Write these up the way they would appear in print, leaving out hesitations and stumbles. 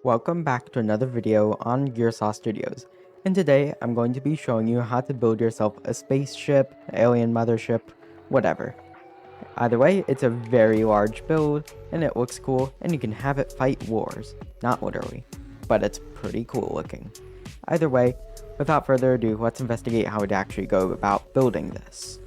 Welcome back to another video on Gearsaw Studios, and today I'm going to be showing you how to build yourself a spaceship, alien mothership, whatever. Either way, it's a very large build, and it looks cool, and you can have it fight wars. Not literally, but it's pretty cool looking. Either way, without further ado, let's investigate how to actually go about building this.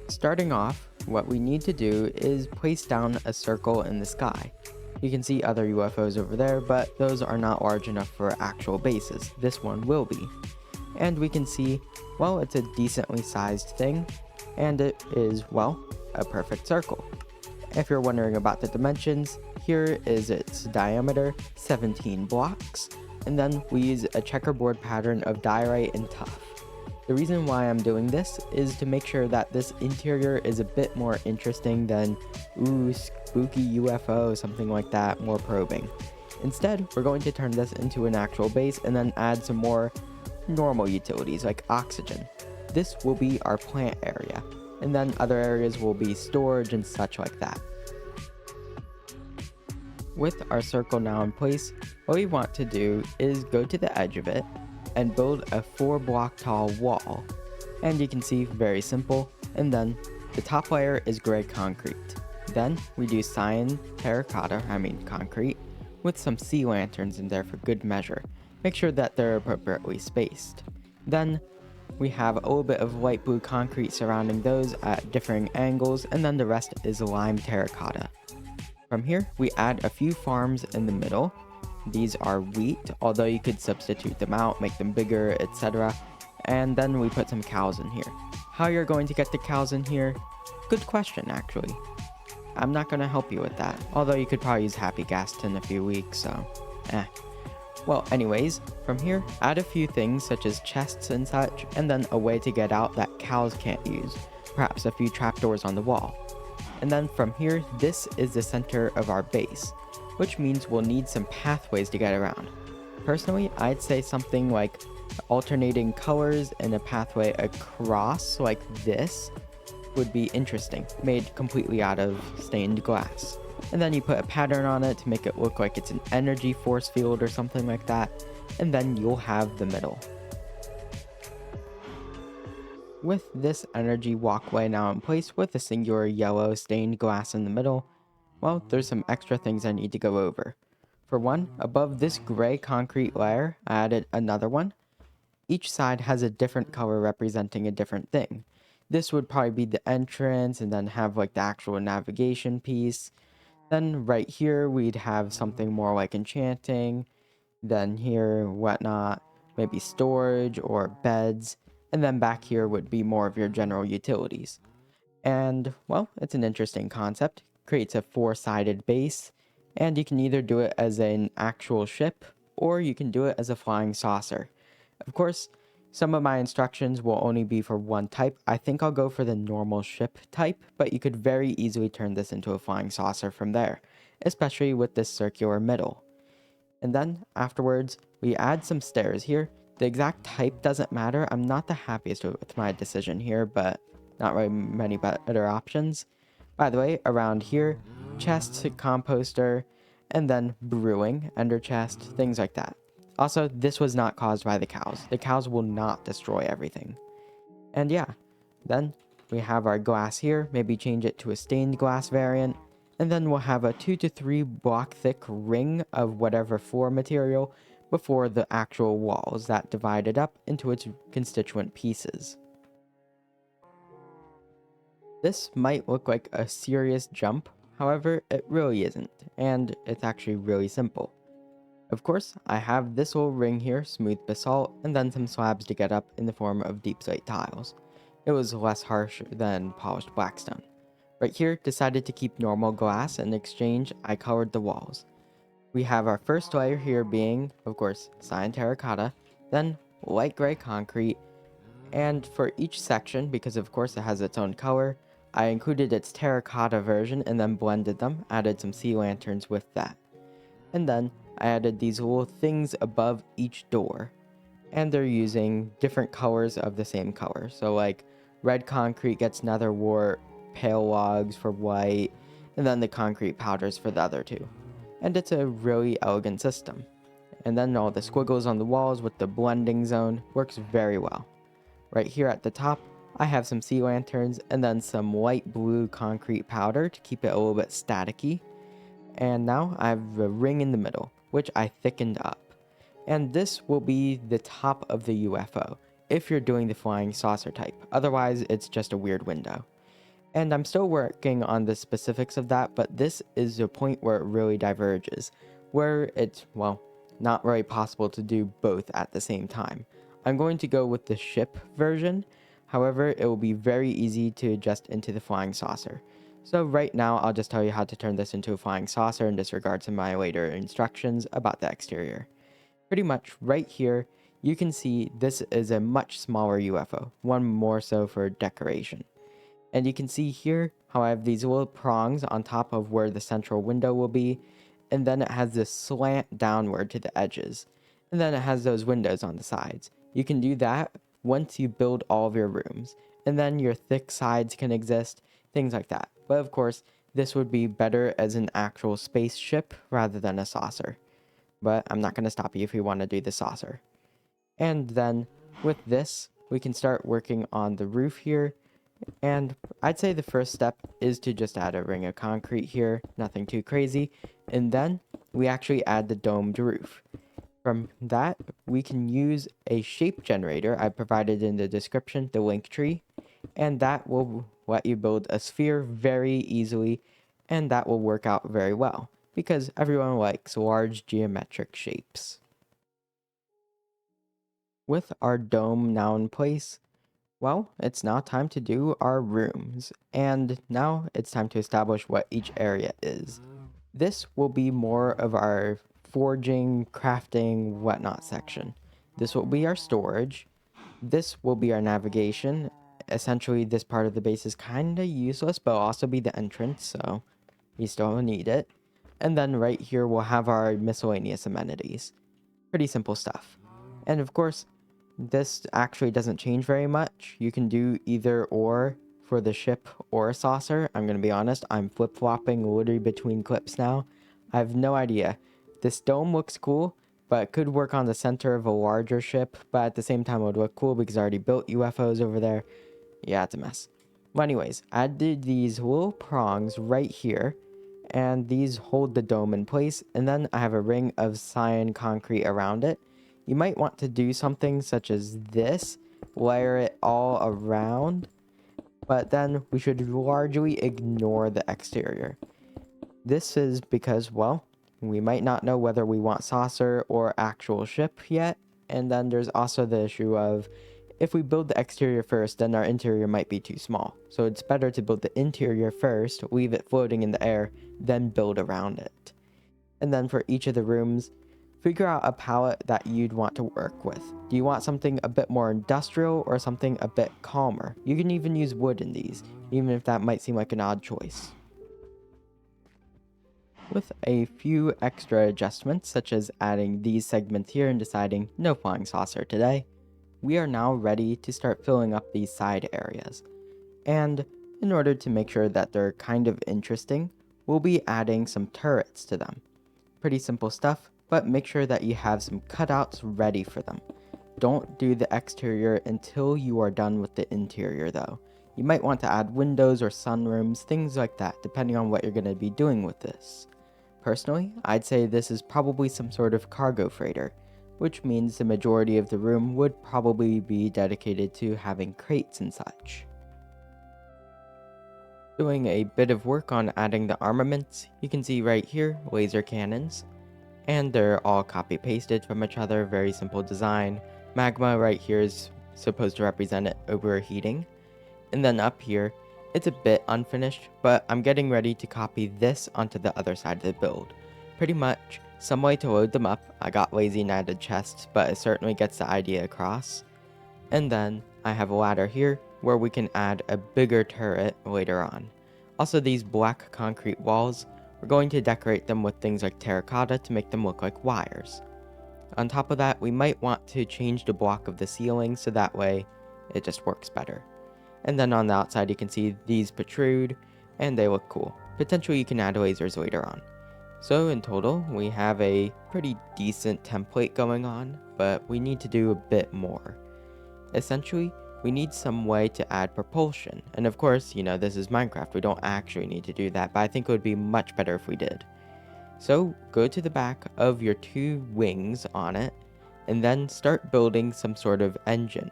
Starting off, what we need to do is place down a circle in the sky. You can see other UFOs over there, but those are not large enough for actual bases. This one will be. And we can see, well, it's a decently sized thing, and it is, well, a perfect circle. If you're wondering about the dimensions, here is its diameter, 17 blocks, and then we use a checkerboard pattern of diorite and tuff. The reason why I'm doing this is to make sure that this interior is a bit more interesting than, ooh, spooky UFO, something like that, more probing. Instead, we're going to turn this into an actual base and then add some more normal utilities like oxygen. This will be our plant area, and then other areas will be storage and such like that. With our circle now in place, what we want to do is go to the edge of it and build a 4-block tall wall. And you can see, very simple. And then the top layer is gray concrete. Then we do cyan concrete, with some sea lanterns in there for good measure. Make sure that they're appropriately spaced. Then we have a little bit of light blue concrete surrounding those at differing angles, and then the rest is lime terracotta. From here, we add a few farms in the middle. These are wheat, although you could substitute them out, make them bigger, etc. And then we put some cows in here. How you're going to get the cows in here? Good question, actually. I'm not going to help you with that, although you could probably use happy gas in a few weeks, so Well, anyways, from here, add a few things such as chests and such, and then a way to get out that cows can't use, perhaps a few trapdoors on the wall. And then from here, this is the center of our base, which means we'll need some pathways to get around. Personally, I'd say something like alternating colors and a pathway across like this would be interesting, made completely out of stained glass. And then you put a pattern on it to make it look like it's an energy force field or something like that, and then you'll have the middle. With this energy walkway now in place with a singular yellow stained glass in the middle, well, there's some extra things I need to go over. For one, above this gray concrete layer, I added another one. Each side has a different color representing a different thing. This would probably be the entrance, and then have like the actual navigation piece. Then right here, we'd have something more like enchanting. Then here, whatnot, maybe storage or beds. And then back here would be more of your general utilities. And, well, it's an interesting concept. Creates a 4-sided base, and you can either do it as an actual ship, or you can do it as a flying saucer. Of course, some of my instructions will only be for one type. I think I'll go for the normal ship type, but you could very easily turn this into a flying saucer from there, especially with this circular middle. And then, afterwards, we add some stairs here. The exact type doesn't matter. I'm not the happiest with my decision here, but not really many better options. By the way, around here, chests, composter, and then brewing, ender chest, things like that. Also, this was not caused by the cows. The cows will not destroy everything. And yeah, then we have our glass here, maybe change it to a stained glass variant, and then we'll have a 2 to 3 block thick ring of whatever floor material before the actual walls that divide it up into its constituent pieces. This might look like a serious jump, however, it really isn't, and it's actually really simple. Of course, I have this little ring here, smooth basalt, and then some slabs to get up in the form of deep slate tiles. It was less harsh than polished blackstone. Right here, decided to keep normal glass, and in exchange, I colored the walls. We have our first layer here being, of course, cyan terracotta, then light gray concrete, and for each section, because of course it has its own color, I included its terracotta version and then blended them, added some sea lanterns with that. And then I added these little things above each door, and they're using different colors of the same color. So like red concrete gets nether wart, pale logs for white, and then the concrete powders for the other two. and it's a really elegant system. And then all the squiggles on the walls with the blending zone works very well. Right here at the top, I have some sea lanterns and then some light blue concrete powder to keep it a little bit staticky. And now I have a ring in the middle, which I thickened up. And this will be the top of the UFO, if you're doing the flying saucer type. Otherwise, it's just a weird window. And I'm still working on the specifics of that, but this is the point where it really diverges, where it's, well, not really possible to do both at the same time. I'm going to go with the ship version, however, it will be very easy to adjust into the flying saucer. So right now, I'll just tell you how to turn this into a flying saucer and disregard some of my later instructions about the exterior. Pretty much right here, you can see this is a much smaller UFO, one more so for decoration. And you can see here how I have these little prongs on top of where the central window will be, and then it has this slant downward to the edges, and then it has those windows on the sides. You can do that once you build all of your rooms, and then your thick sides can exist, things like that. But of course, this would be better as an actual spaceship rather than a saucer. But I'm not going to stop you if you want to do the saucer. And then with this, we can start working on the roof here. And I'd say the first step is to just add a ring of concrete here, nothing too crazy. And then we actually add the domed roof. From that, we can use a shape generator I provided in the description, the link tree. And that will let you build a sphere very easily, and that will work out very well, because everyone likes large geometric shapes. With our dome now in place, well, it's now time to do our rooms, and now it's time to establish what each area is. This will be more of our forging, crafting, whatnot section. This will be our storage. This will be our navigation. Essentially, this part of the base is kind of useless, but will also be the entrance, so you still need it. And then right here, we'll have our miscellaneous amenities. Pretty simple stuff. And of course, this actually doesn't change very much. You can do either or for the ship or a saucer. I'm going to be honest, I'm flip-flopping literally between clips now. I have no idea. This dome looks cool, but it could work on the center of a larger ship, but at the same time it would look cool because I already built UFOs over there. Yeah, it's a mess. Well, anyways, I did these little prongs right here, and these hold the dome in place, and then I have a ring of cyan concrete around it. You might want to do something such as this, layer it all around, but then we should largely ignore the exterior. This is because, well, we might not know whether we want saucer or actual ship yet, and then there's also the issue of if we build the exterior first, then our interior might be too small. So it's better to build the interior first, leave it floating in the air, then build around it. And then for each of the rooms, figure out a palette that you'd want to work with. Do you want something a bit more industrial or something a bit calmer? You can even use wood in these, even if that might seem like an odd choice. With a few extra adjustments, such as adding these segments here and deciding no flying saucer today, we are now ready to start filling up these side areas. And in order to make sure that they're kind of interesting, we'll be adding some turrets to them. Pretty simple stuff, but make sure that you have some cutouts ready for them. Don't do the exterior until you are done with the interior though. You might want to add windows or sunrooms, things like that, depending on what you're going to be doing with this. Personally, I'd say this is probably some sort of cargo freighter, which means the majority of the room would probably be dedicated to having crates and such. Doing a bit of work on adding the armaments, you can see right here, laser cannons. And they're all copy pasted from each other, very simple design. Magma right here is supposed to represent it overheating. And then up here, it's a bit unfinished, but I'm getting ready to copy this onto the other side of the build. Pretty much, some way to load them up. I got lazy and added chests, but it certainly gets the idea across. And then I have a ladder here where we can add a bigger turret later on. Also, these black concrete walls, we're going to decorate them with things like terracotta to make them look like wires. On top of that, we might want to change the block of the ceiling so that way it just works better. And then on the outside you can see these protrude and they look cool. Potentially you can add lasers later on. So in total, we have a pretty decent template going on, but we need to do a bit more. Essentially, we need some way to add propulsion. And of course, this is Minecraft, we don't actually need to do that, but I think it would be much better if we did. So go to the back of your 2 wings on it, and then start building some sort of engine.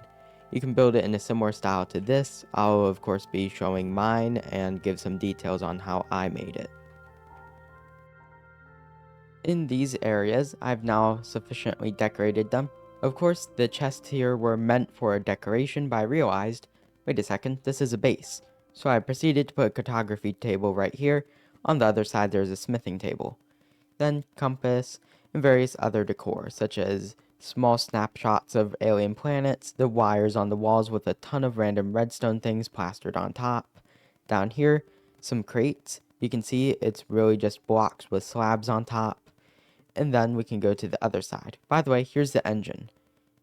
You can build it in a similar style to this. I'll of course be showing mine and give some details on how I made it. In these areas, I've now sufficiently decorated them. Of course, the chests here were meant for a decoration, but I realized, wait a second, this is a base. So I proceeded to put a cartography table right here. On the other side, there's a smithing table. Then compass, and various other decor, such as small snapshots of alien planets, the wires on the walls with a ton of random redstone things plastered on top. Down here, some crates. You can see it's really just blocks with slabs on top. And then we can go to the other side. By the way, here's the engine.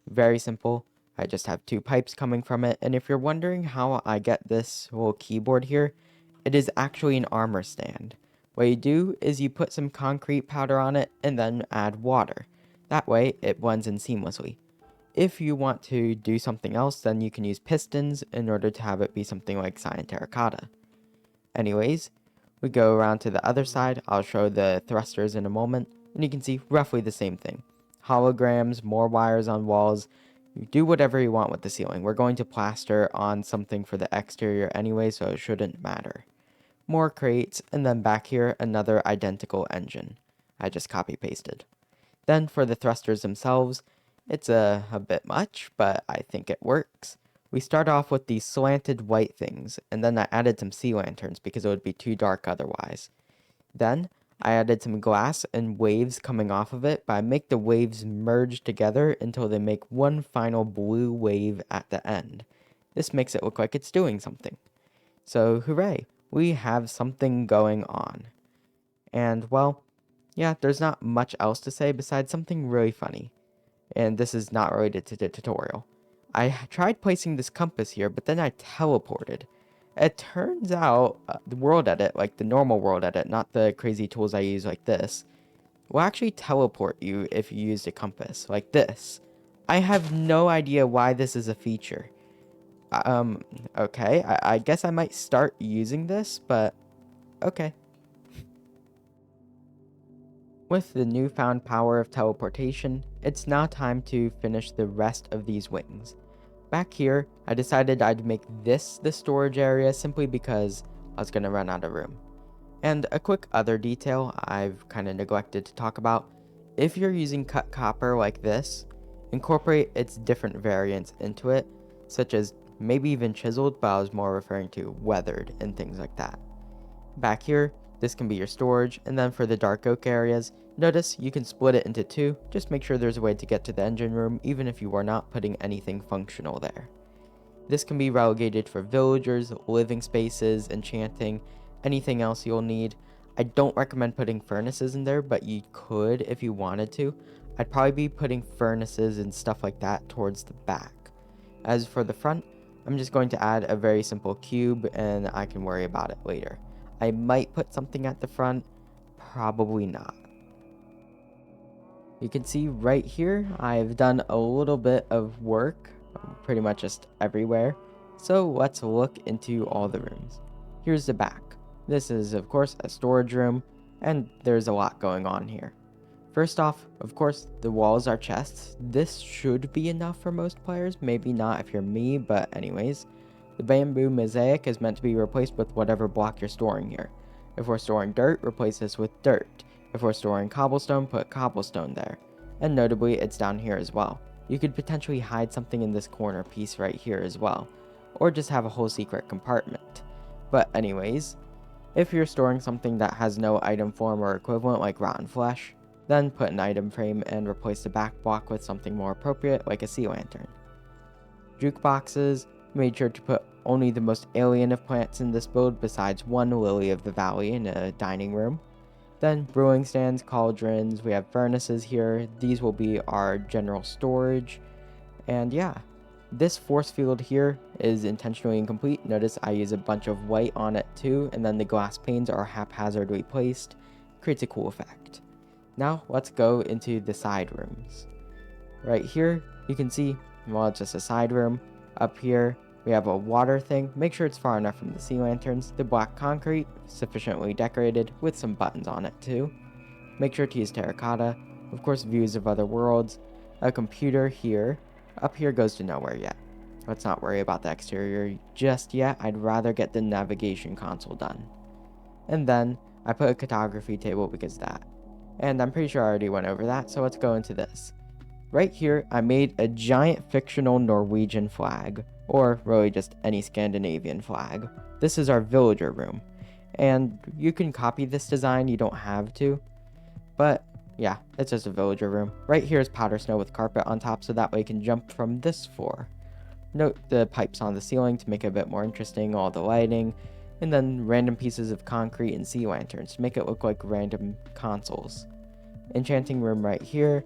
Very simple. I just have 2 pipes coming from it, and if you're wondering how I get this little keyboard here, it is actually an armor stand. What you do is you put some concrete powder on it and then add water. That way it blends in seamlessly. If you want to do something else, then you can use pistons in order to have it be something like cyan terracotta. Anyways, we go around to the other side. I'll show the thrusters in a moment, and you can see roughly the same thing. Holograms, more wires on walls. You do whatever you want with the ceiling. We're going to plaster on something for the exterior anyway, so it shouldn't matter. More crates, and then back here, another identical engine. I just copy pasted. Then for the thrusters themselves, it's a bit much, but I think it works. We start off with these slanted white things, and then I added some sea lanterns because it would be too dark otherwise. Then I added some glass and waves coming off of it, but I make the waves merge together until they make one final blue wave at the end. This makes it look like it's doing something. So hooray, we have something going on. And well, yeah, there's not much else to say besides something really funny. And this is not related to the tutorial. I tried placing this compass here, but then I teleported. It turns out the world edit, like the normal world edit, not the crazy tools I use like this, will actually teleport you if you used a compass, like this. I have no idea why this is a feature. Okay, I guess I might start using this, but okay. With the newfound power of teleportation, it's now time to finish the rest of these wings. Back here, I decided I'd make this the storage area simply because I was going to run out of room. And a quick other detail I've kind of neglected to talk about, if you're using cut copper like this, incorporate its different variants into it, such as maybe even chiseled, but I was more referring to weathered and things like that. Back here, this can be your storage, and then for the dark oak areas, notice you can split it into 2, just make sure there's a way to get to the engine room even if you are not putting anything functional there. This can be relegated for villagers, living spaces, enchanting, anything else you'll need. I don't recommend putting furnaces in there, but you could if you wanted to. I'd probably be putting furnaces and stuff like that towards the back. As for the front, I'm just going to add a very simple cube and I can worry about it later. I might put something at the front, probably not. You can see right here, I've done a little bit of work, pretty much just everywhere. So let's look into all the rooms. Here's the back. This is of course a storage room, and there's a lot going on here. First off, of course, the walls are chests. This should be enough for most players, maybe not if you're me, but anyways. The bamboo mosaic is meant to be replaced with whatever block you're storing here. If we're storing dirt, replace this with dirt. If we're storing cobblestone, put cobblestone there. And notably, it's down here as well. You could potentially hide something in this corner piece right here as well. Or just have a whole secret compartment. But anyways, if you're storing something that has no item form or equivalent like rotten flesh, then put an item frame and replace the back block with something more appropriate like a sea lantern. Jukeboxes, made sure to put only the most alien of plants in this build besides one lily of the valley in a dining room. Then brewing stands, cauldrons, we have furnaces here. These will be our general storage. And yeah, this force field here is intentionally incomplete. Notice I use a bunch of white on it too, and then the glass panes are haphazardly placed. creates a cool effect. Now let's go into the side rooms. Right here, you can see, well, it's just a side room. Up here, we have a water thing. Make sure it's far enough from the sea lanterns. The black concrete, sufficiently decorated with some buttons on it too. Make sure to use terracotta. Of course, views of other worlds. A computer here. Up here goes to nowhere yet. Let's not worry about the exterior just yet. I'd rather get the navigation console done. And then I put a cartography table because of that. And I'm pretty sure I already went over that, so let's go into this. Right here, I made a giant fictional Norwegian flag, or really just any Scandinavian flag. This is our villager room, and you can copy this design, you don't have to, but yeah, it's just a villager room. Right here is powder snow with carpet on top, so that way you can jump from this floor. Note the pipes on the ceiling to make it a bit more interesting, all the lighting, and then random pieces of concrete and sea lanterns to make it look like random consoles. Enchanting room right here.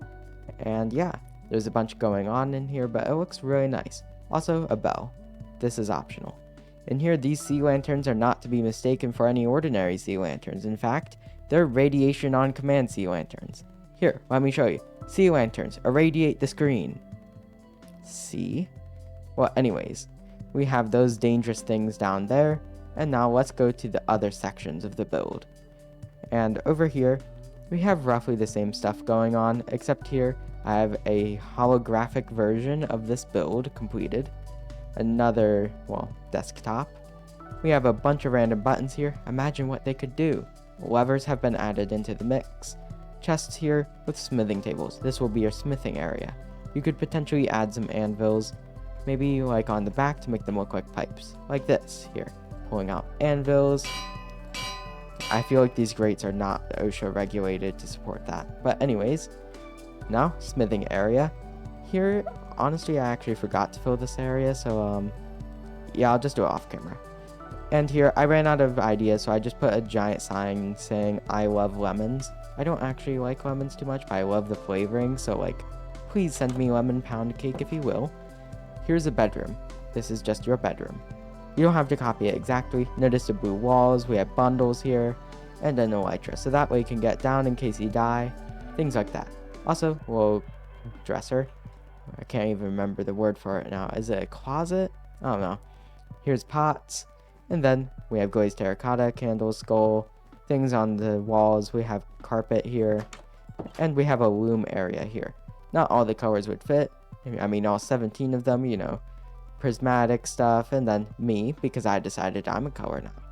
And yeah, there's a bunch going on in here, but it looks really nice. Also, a bell. This is optional. In here, these sea lanterns are not to be mistaken for any ordinary sea lanterns. In fact, they're radiation on command sea lanterns. Here, let me show you. Sea lanterns irradiate the screen. See? Well, anyways, we have those dangerous things down there. And now let's go to the other sections of the build. And over here, we have roughly the same stuff going on, except here I have a holographic version of this build completed. Another, well, desktop. We have a bunch of random buttons here. Imagine what they could do. Levers have been added into the mix. Chests here with smithing tables. This will be your smithing area. You could potentially add some anvils, maybe like on the back to make them look like pipes. Like this here. Pulling out anvils. I feel like these grates are not OSHA regulated to support that. But anyways, now smithing area. Here, honestly, I actually forgot to fill this area, so yeah, I'll just do it off camera. And here, I ran out of ideas, so I just put a giant sign saying, I love lemons. I don't actually like lemons too much, but I love the flavoring, so like, please send me lemon pound cake if you will. Here's a bedroom. This is just your bedroom. You don't have to copy it exactly. Notice the blue walls, we have bundles here, and an elytra, so that way you can get down in case you die, things like that. Also, well, dresser. I can't even remember the word for it now. Is it a closet? I don't know. Here's pots, and then we have glazed terracotta, candle skull, things on the walls. We have carpet here, and we have a loom area here. Not all the colors would fit. I mean, all 17 of them, you know. Prismatic stuff, and then me, because I decided I'm a color now.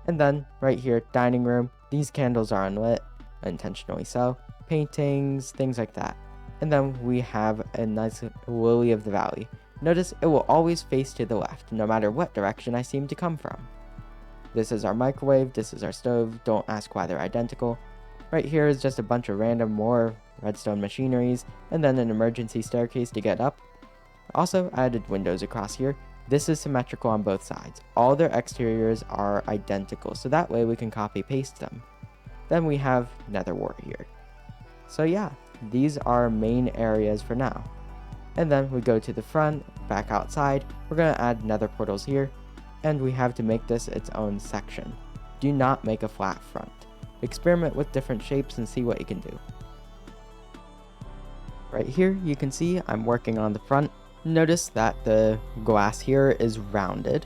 And then right here, dining room. These candles are unlit, intentionally so. Paintings, things like that. And then we have a nice lily of the valley. Notice it will always face to the left, no matter what direction I seem to come from. This is our microwave, this is our stove. Don't ask why they're identical. Right here is just a bunch of random more redstone machineries, and then an emergency staircase to get up. Also, I added windows across here. This is symmetrical on both sides. All their exteriors are identical, so that way we can copy paste them. Then we have nether wart here. So yeah, these are main areas for now. And then we go to the front, back outside. We're going to add nether portals here, and we have to make this its own section. Do not make a flat front. Experiment with different shapes and see what you can do. Right here, you can see I'm working on the front. Notice that the glass here is rounded.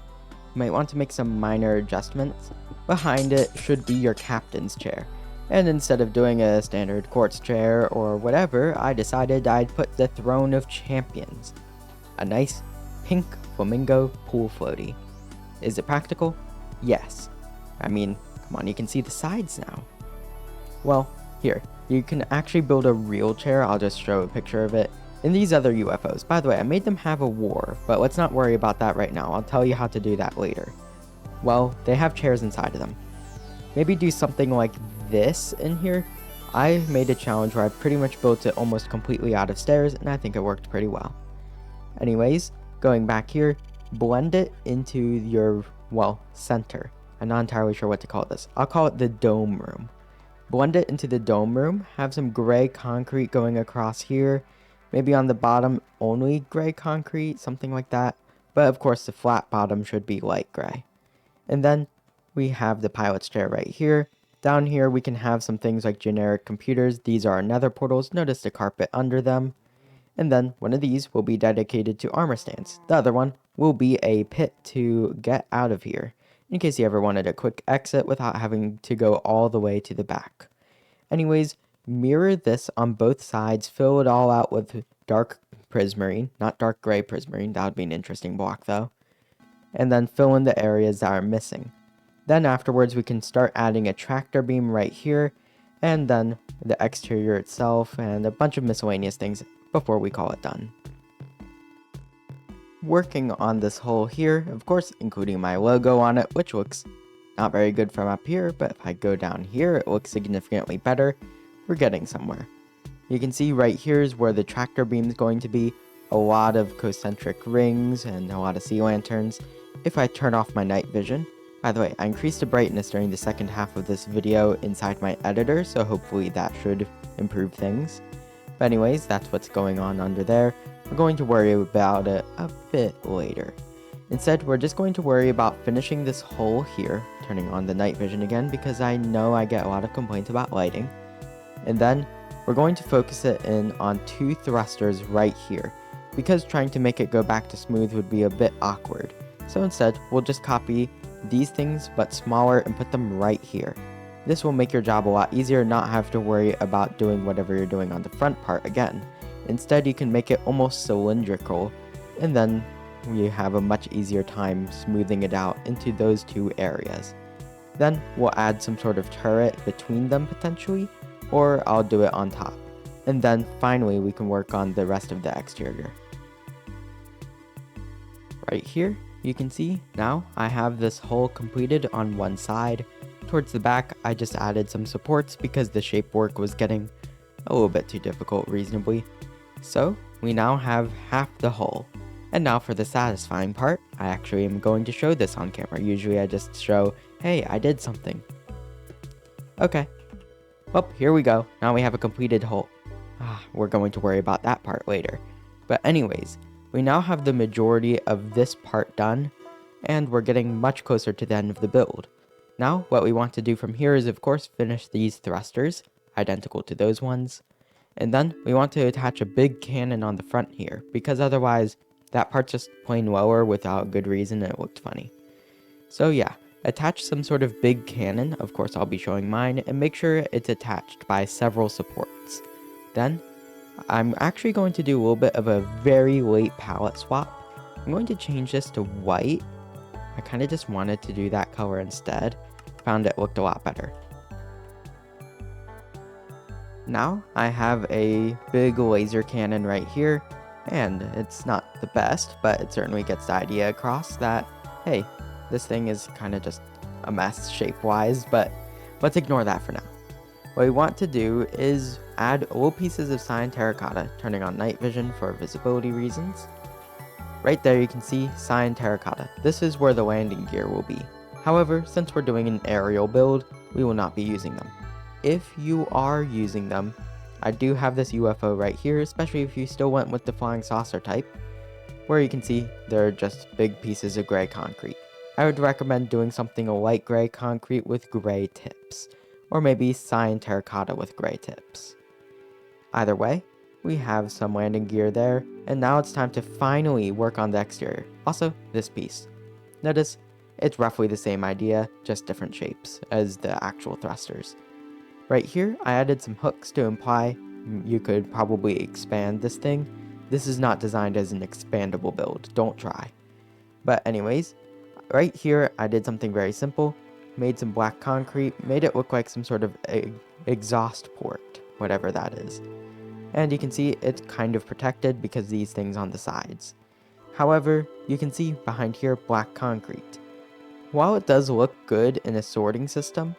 You might want to make some minor adjustments. Behind it should be your captain's chair. And instead of doing a standard quartz chair or whatever, I decided I'd put the throne of champions. A nice pink flamingo pool floaty. Is it practical? Yes. I mean, come on, you can see the sides now. Well, here, you can actually build a real chair. I'll just show a picture of it. In these other UFOs, by the way, I made them have a war, but let's not worry about that right now. I'll tell you how to do that later. Well, they have chairs inside of them. Maybe do something like this in here. I made a challenge where I pretty much built it almost completely out of stairs, and I think it worked pretty well. Anyways, going back here, blend it into your, well, center. I'm not entirely sure what to call this. I'll call it the dome room. Blend it into the dome room, have some gray concrete going across here. Maybe on the bottom, only gray concrete, something like that. But of course, the flat bottom should be light gray. And then we have the pilot's chair right here. Down here we can have some things like generic computers. These are our nether portals. Notice the carpet under them. And then one of these will be dedicated to armor stands. The other one will be a pit to get out of here, in case you ever wanted a quick exit without having to go all the way to the back. Anyways, mirror this on both sides, fill it all out with dark prismarine, not dark gray prismarine, that would be an interesting block though. And then fill in the areas that are missing. Then afterwards we can start adding a tractor beam right here, and then the exterior itself, and a bunch of miscellaneous things before we call it done. Working on this hull here, of course, including my logo on it, which looks not very good from up here, but if I go down here, it looks significantly better. We're getting somewhere. You can see right here is where the tractor beam is going to be, a lot of concentric rings and a lot of sea lanterns. If I turn off my night vision, by the way, I increased the brightness during the second half of this video inside my editor, so hopefully that should improve things. But anyways, that's what's going on under there. We're going to worry about it a bit later. Instead, we're just going to worry about finishing this hole here, turning on the night vision again because I know I get a lot of complaints about lighting. And then we're going to focus it in on 2 thrusters right here, because trying to make it go back to smooth would be a bit awkward. So instead, we'll just copy these things but smaller and put them right here. This will make your job a lot easier, not have to worry about doing whatever you're doing on the front part again. Instead, you can make it almost cylindrical, and then you have a much easier time smoothing it out into those 2 areas. Then we'll add some sort of turret between them potentially, or I'll do it on top. And then finally we can work on the rest of the exterior. Right here, you can see now I have this hull completed on one side. Towards the back, I just added some supports because the shape work was getting a little bit too difficult reasonably. So we now have half the hull. And now for the satisfying part, I actually am going to show this on camera. Usually I just show, hey, I did something. Okay. Well, here we go. Now we have a completed hull. We're going to worry about that part later. But anyways, we now have the majority of this part done, and we're getting much closer to the end of the build. Now, what we want to do from here is, of course, finish these thrusters, identical to those ones. And then we want to attach a big cannon on the front here, because otherwise that part's just plain lower without good reason and it looked funny. So yeah, attach some sort of big cannon, of course I'll be showing mine, and make sure it's attached by several supports. Then, I'm actually going to do a little bit of a very late palette swap. I'm going to change this to white. I kind of just wanted to do that color instead. Found it looked a lot better. Now I have a big laser cannon right here, and it's not the best, but it certainly gets the idea across that, hey, this thing is kind of just a mess shape-wise, but let's ignore that for now. What we want to do is add little pieces of cyan terracotta, turning on night vision for visibility reasons. Right there you can see cyan terracotta. This is where the landing gear will be. However, since we're doing an aerial build, we will not be using them. If you are using them, I do have this UFO right here, especially if you still went with the flying saucer type, where you can see they're just big pieces of gray concrete. I would recommend doing something a light gray concrete with gray tips, or maybe cyan terracotta with gray tips. Either way, we have some landing gear there, and now it's time to finally work on the exterior. Also, this piece. Notice, it's roughly the same idea, just different shapes as the actual thrusters. Right here, I added some hooks to imply you could probably expand this thing. This is not designed as an expandable build, don't try. But anyways, right here, I did something very simple. Made some black concrete, made it look like some sort of exhaust port, whatever that is. And you can see it's kind of protected because these things on the sides. However, you can see behind here black concrete. While it does look good in a sorting system,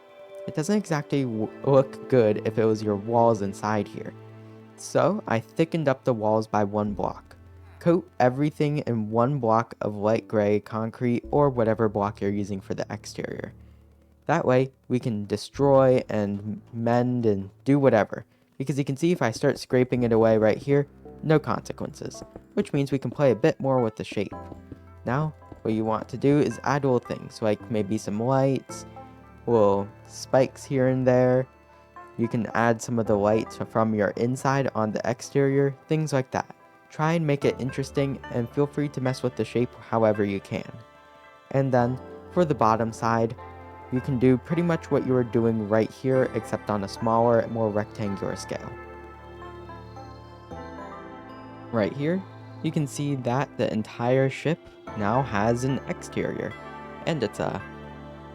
it doesn't exactly look good if it was your walls inside here. So I thickened up the walls by 1 block. Coat everything in 1 block of light gray concrete or whatever block you're using for the exterior. That way we can destroy and mend and do whatever. Because you can see if I start scraping it away right here, no consequences. Which means we can play a bit more with the shape. Now, what you want to do is add little things, like maybe some lights, little spikes here and there. You can add some of the lights from your inside on the exterior, things like that. Try and make it interesting, and feel free to mess with the shape however you can. And then, for the bottom side, you can do pretty much what you were doing right here, except on a smaller, more rectangular scale. Right here, you can see that the entire ship now has an exterior, and it's a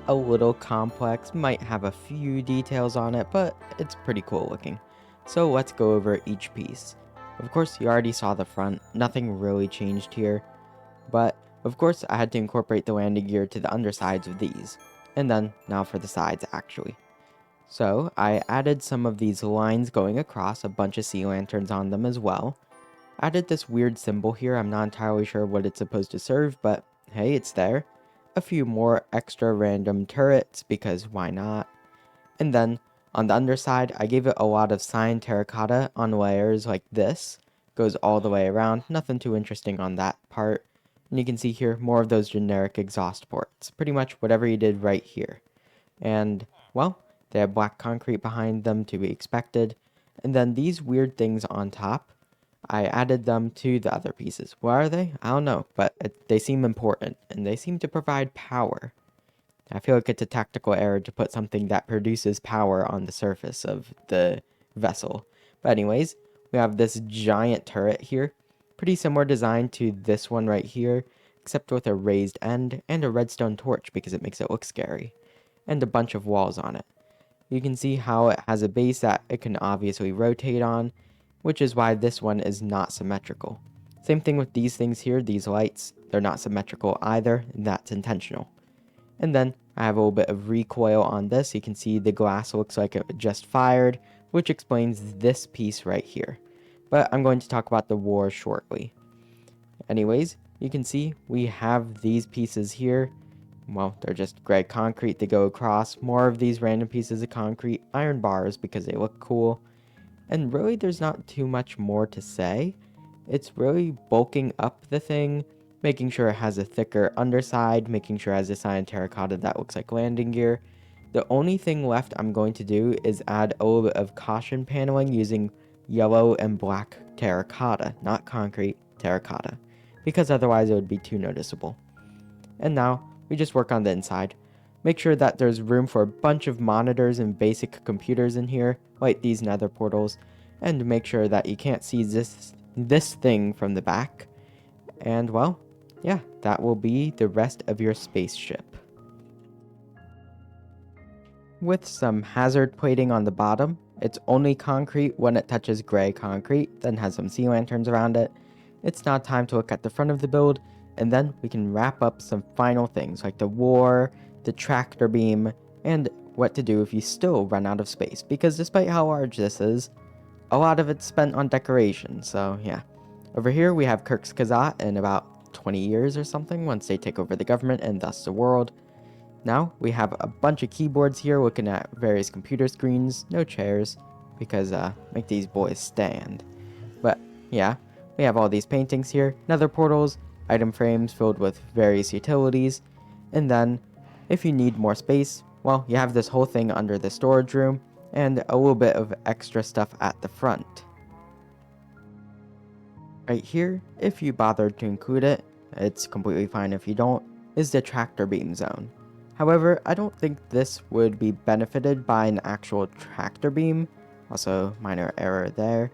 little complex, might have a few details on it, but it's pretty cool looking. So let's go over each piece. Of course, you already saw the front, nothing really changed here, but of course I had to incorporate the landing gear to the undersides of these. And then, now for the sides actually. So, I added some of these lines going across, a bunch of sea lanterns on them as well. Added this weird symbol here, I'm not entirely sure what it's supposed to serve, but hey, it's there. A few more extra random turrets, because why not? And then, on the underside, I gave it a lot of cyan terracotta on layers like this. Goes all the way around, nothing too interesting on that part. And you can see here, more of those generic exhaust ports. Pretty much whatever you did right here. And, well, they have black concrete behind them to be expected. And then these weird things on top, I added them to the other pieces. What are they? I don't know, but they seem important, and they seem to provide power. I feel like it's a tactical error to put something that produces power on the surface of the vessel. But anyways, we have this giant turret here. Pretty similar design to this one right here, except with a raised end and a redstone torch because it makes it look scary. And a bunch of walls on it. You can see how it has a base that it can obviously rotate on, which is why this one is not symmetrical. Same thing with these things here, these lights, they're not symmetrical either, and that's intentional. And then I have a little bit of recoil on this. You can see the glass looks like it just fired, which explains this piece right here. But I'm going to talk about the war shortly. Anyways, you can see we have these pieces here. Well, they're just gray concrete to go across. More of these random pieces of concrete, iron bars because they look cool. And really, there's not too much more to say. It's really bulking up the thing, making sure it has a thicker underside, making sure it has a cyan terracotta that looks like landing gear. The only thing left I'm going to do is add a little bit of caution paneling using yellow and black terracotta, not concrete, terracotta, because otherwise it would be too noticeable. And now, we just work on the inside. Make sure that there's room for a bunch of monitors and basic computers in here, like these nether portals, and make sure that you can't see this thing from the back. And well, yeah, that will be the rest of your spaceship. With some hazard plating on the bottom, it's only concrete when it touches gray concrete, then has some sea lanterns around it. It's now time to look at the front of the build, and then we can wrap up some final things like the war, the tractor beam, and what to do if you still run out of space, because despite how large this is, a lot of it's spent on decoration, so yeah. Over here we have Kirk's Kazat in about 20 years or something once they take over the government and thus the world. Now we have a bunch of keyboards here looking at various computer screens, no chairs, because make these boys stand. But yeah, we have all these paintings here, nether portals, item frames filled with various utilities, and then if you need more space, well, you have this whole thing under the storage room, and a little bit of extra stuff at the front. Right here, if you bothered to include it, it's completely fine if you don't, is the tractor beam zone. However, I don't think this would be benefited by an actual tractor beam, also minor error there,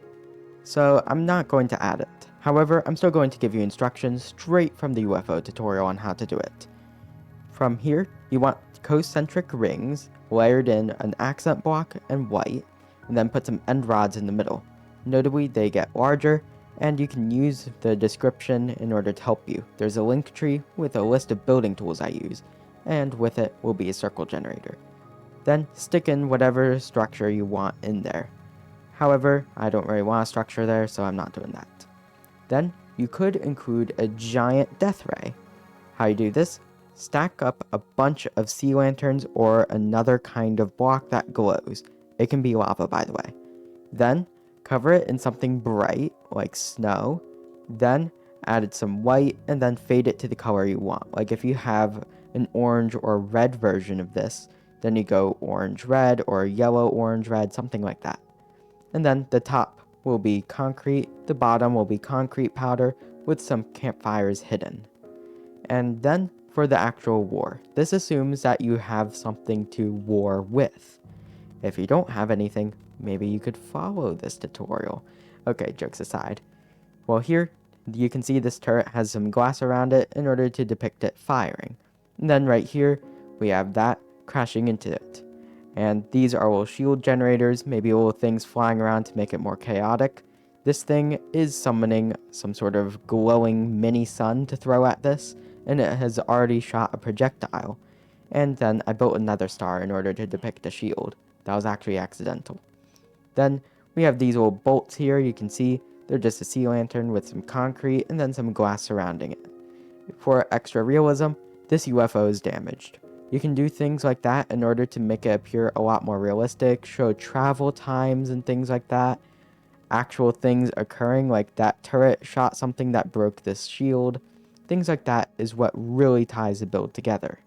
so I'm not going to add it. However, I'm still going to give you instructions straight from the UFO tutorial on how to do it. From here, you want concentric rings layered in an accent block and white, and then put some end rods in the middle. Notably, they get larger, and you can use the description in order to help you. There's a link tree with a list of building tools I use, and with it will be a circle generator. Then stick in whatever structure you want in there. However, I don't really want a structure there, so I'm not doing that. Then, you could include a giant death ray. How you do this? Stack up a bunch of sea lanterns or another kind of block that glows. It can be lava, by the way. Then, cover it in something bright, like snow. Then, add some white, and then fade it to the color you want. Like if you have an orange or red version of this, then you go orange-red or yellow-orange-red, something like that. And then the top will be concrete, the bottom will be concrete powder with some campfires hidden. And then for the actual war, this assumes that you have something to war with. If you don't have anything, maybe you could follow this tutorial. Okay, jokes aside. Well, here you can see this turret has some glass around it in order to depict it firing. And then right here, we have that crashing into it. And these are little shield generators, maybe little things flying around to make it more chaotic. This thing is summoning some sort of glowing mini sun to throw at this, and it has already shot a projectile. And then I built another star in order to depict a shield. That was actually accidental. Then we have these little bolts here, you can see they're just a sea lantern with some concrete and then some glass surrounding it. For extra realism, this UFO is damaged. You can do things like that in order to make it appear a lot more realistic, show travel times and things like that. Actual things occurring, like that turret shot something that broke this shield. Things like that is what really ties the build together.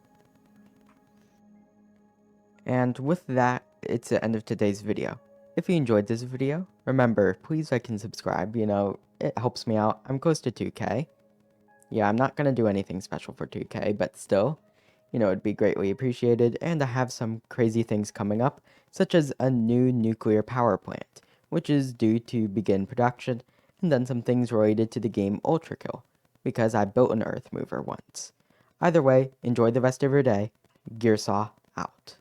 And with that, it's the end of today's video. If you enjoyed this video, remember, please like and subscribe, it helps me out. I'm close to 2K. Yeah, I'm not going to do anything special for 2K, but still, it'd be greatly appreciated, and I have some crazy things coming up, such as a new nuclear power plant, which is due to begin production, and then some things related to the game Ultrakill, because I built an Earth mover once. Either way, enjoy the rest of your day. Gearsaw out.